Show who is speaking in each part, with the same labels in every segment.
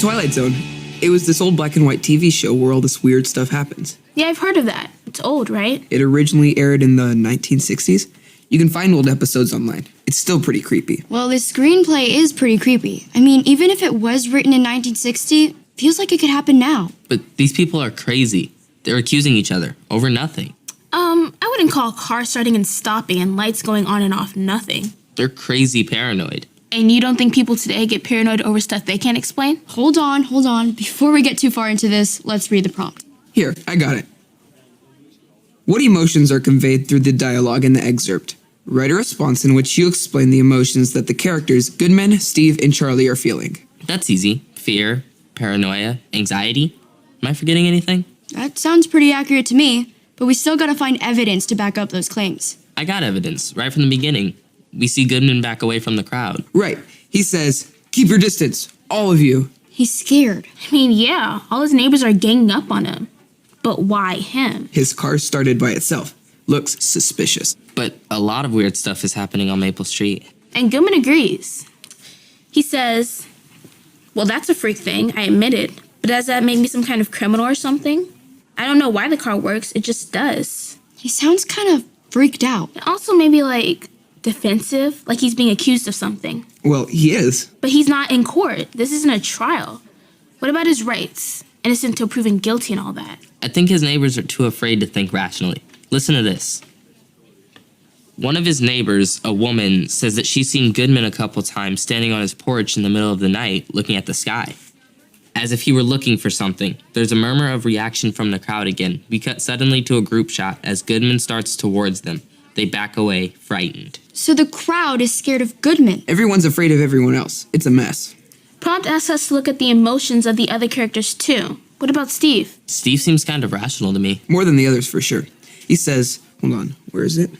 Speaker 1: Twilight Zone. It was this old black and white TV show where all this weird stuff happens.
Speaker 2: Yeah, I've heard of that. It's old, right?
Speaker 1: It originally aired in the 1960s. You can find old episodes online. It's still pretty creepy.
Speaker 3: Well, the screenplay is pretty creepy. I mean, even if it was written in 1960, feels like it could happen now.
Speaker 4: But these people are crazy. They're accusing each other over nothing.
Speaker 2: I wouldn't call a car starting and stopping and lights going on and off nothing.
Speaker 4: They're crazy paranoid.
Speaker 2: And you don't think people today get paranoid over stuff they can't explain?
Speaker 3: Hold on. Before we get too far into this, let's read the prompt.
Speaker 1: Here, I got it. What emotions are conveyed through the dialogue in the excerpt? Write a response in which you explain the emotions that the characters Goodman, Steve, and Charlie are feeling.
Speaker 4: That's easy. Fear, paranoia, anxiety. Am I forgetting anything?
Speaker 3: That sounds pretty accurate to me, but we still gotta find evidence to back up those claims.
Speaker 4: I got evidence right from the beginning. We see Goodman back away from the crowd.
Speaker 1: Right. He says, keep your distance, all of you.
Speaker 3: He's scared.
Speaker 2: I mean, yeah, all his neighbors are ganging up on him. But why him?
Speaker 1: His car started by itself. Looks suspicious.
Speaker 4: But a lot of weird stuff is happening on Maple Street.
Speaker 2: And Goodman agrees. He says, well, that's a freak thing, I admit it. But does that make me some kind of criminal or something? I don't know why the car works, it just does.
Speaker 3: He sounds kind of freaked out.
Speaker 2: And also maybe defensive, like he's being accused of something.
Speaker 1: Well, he is.
Speaker 2: But he's not in court. This isn't a trial. What about his rights? Innocent till proven guilty and all that.
Speaker 4: I think his neighbors are too afraid to think rationally. Listen to this. One of his neighbors, a woman, says that she's seen Goodman a couple times standing on his porch in the middle of the night looking at the sky. As if he were looking for something. There's a murmur of reaction from the crowd again. We cut suddenly to a group shot as Goodman starts towards them. They back away, frightened.
Speaker 3: So the crowd is scared of Goodman.
Speaker 1: Everyone's afraid of everyone else. It's a mess.
Speaker 2: Prompt asks us to look at the emotions of the other characters too. What about Steve?
Speaker 4: Steve seems kind of rational to me.
Speaker 1: More than the others for sure. He says, hold on, where is it?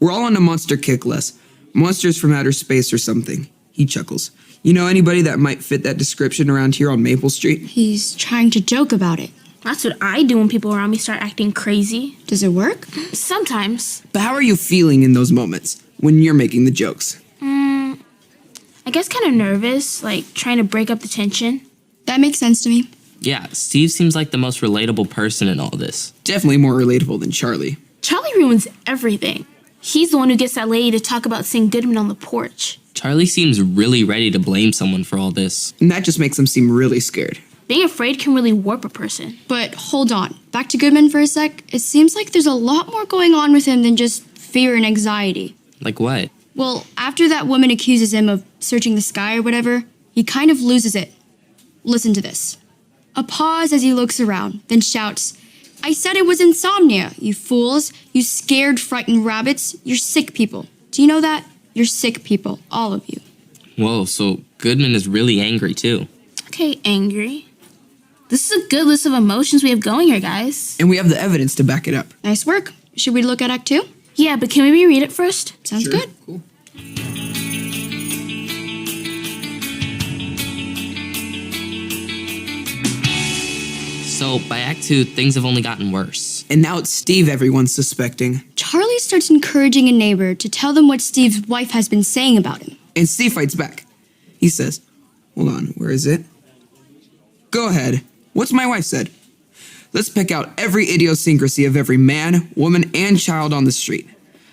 Speaker 1: We're all on a monster kick, Les. Monsters from outer space or something. He chuckles. You know anybody that might fit that description around here on Maple Street?
Speaker 3: He's trying to joke about it.
Speaker 2: That's what I do when people around me start acting crazy.
Speaker 3: Does it work?
Speaker 2: Sometimes.
Speaker 1: But how are you feeling in those moments when you're making the jokes?
Speaker 2: I guess kind of nervous, like trying to break up the tension.
Speaker 3: That makes sense to me.
Speaker 4: Yeah, Steve seems like the most relatable person in all this.
Speaker 1: Definitely more relatable than Charlie.
Speaker 2: Charlie ruins everything. He's the one who gets that lady to talk about seeing Goodman on the porch.
Speaker 4: Charlie seems really ready to blame someone for all this.
Speaker 1: And that just makes him seem really scared.
Speaker 2: Being afraid can really warp a person.
Speaker 3: But hold on. Back to Goodman for a sec. It seems like there's a lot more going on with him than just fear and anxiety.
Speaker 4: Like what?
Speaker 3: Well, after that woman accuses him of searching the sky or whatever, he kind of loses it. Listen to this. A pause as he looks around, then shouts, I said it was insomnia, you fools. You scared, frightened rabbits. You're sick people. Do you know that? You're sick people, all of you.
Speaker 4: Whoa, so Goodman is really angry too.
Speaker 2: Okay, angry. This is a good list of emotions we have going here, guys.
Speaker 1: And we have the evidence to back it up.
Speaker 3: Nice work. Should we look at Act 2?
Speaker 2: Yeah, but can we reread it first?
Speaker 3: Sounds
Speaker 1: Sure.
Speaker 3: good.
Speaker 1: Cool.
Speaker 4: So by Act 2, things have only gotten worse.
Speaker 1: And now it's Steve everyone's suspecting.
Speaker 3: Charlie starts encouraging a neighbor to tell them what Steve's wife has been saying about him.
Speaker 1: And Steve fights back. He says, hold on, where is it? Go ahead. What's my wife said? Let's pick out every idiosyncrasy of every man, woman, and child on the street.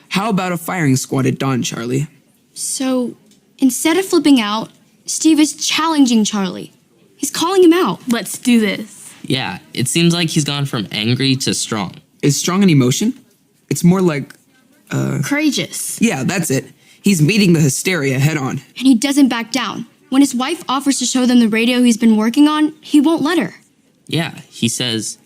Speaker 1: How about a firing squad at dawn, Charlie?
Speaker 3: So, instead of flipping out, Steve is challenging Charlie. He's calling him out.
Speaker 2: Let's do this.
Speaker 4: Yeah, it seems like he's gone from angry to strong.
Speaker 1: Is strong an emotion? It's more like,
Speaker 2: Courageous.
Speaker 1: yeah, that's it. He's meeting the hysteria head on.
Speaker 3: And he doesn't back down. When his wife offers to show them the radio he's been working on, he won't let her.
Speaker 4: Yeah, he says,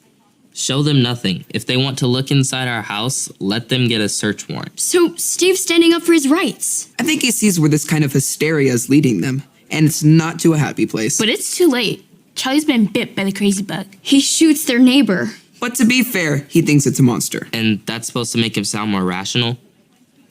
Speaker 4: show them nothing. If they want to look inside our house, let them get a search warrant.
Speaker 3: So, Steve's standing up for his rights.
Speaker 1: I think he sees where this kind of hysteria is leading them, and it's not to a happy place.
Speaker 2: But it's too late. Charlie's been bit by the crazy bug.
Speaker 3: He shoots their neighbor.
Speaker 1: But to be fair, he thinks it's a monster.
Speaker 4: And that's supposed to make him sound more rational?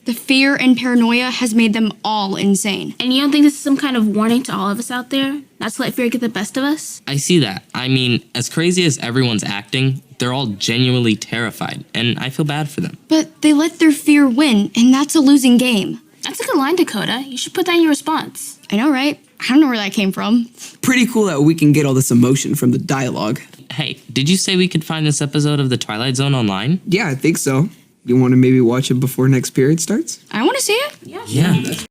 Speaker 3: The fear and paranoia has made them all insane.
Speaker 2: And you don't think this is some kind of warning to all of us out there? Not to let fear get the best of us?
Speaker 4: I see that. I mean, as crazy as everyone's acting, they're all genuinely terrified, and I feel bad for them.
Speaker 3: But they let their fear win, and that's a losing game.
Speaker 2: That's a good line, Dakota. You should put that in your response.
Speaker 3: I know, right? I don't know where that came from.
Speaker 1: Pretty cool that we can get all this emotion from the dialogue.
Speaker 4: Hey, did you say we could find this episode of The Twilight Zone online?
Speaker 1: Yeah, I think so. You want to maybe watch it before next period starts?
Speaker 3: I want to see it.
Speaker 4: Yeah.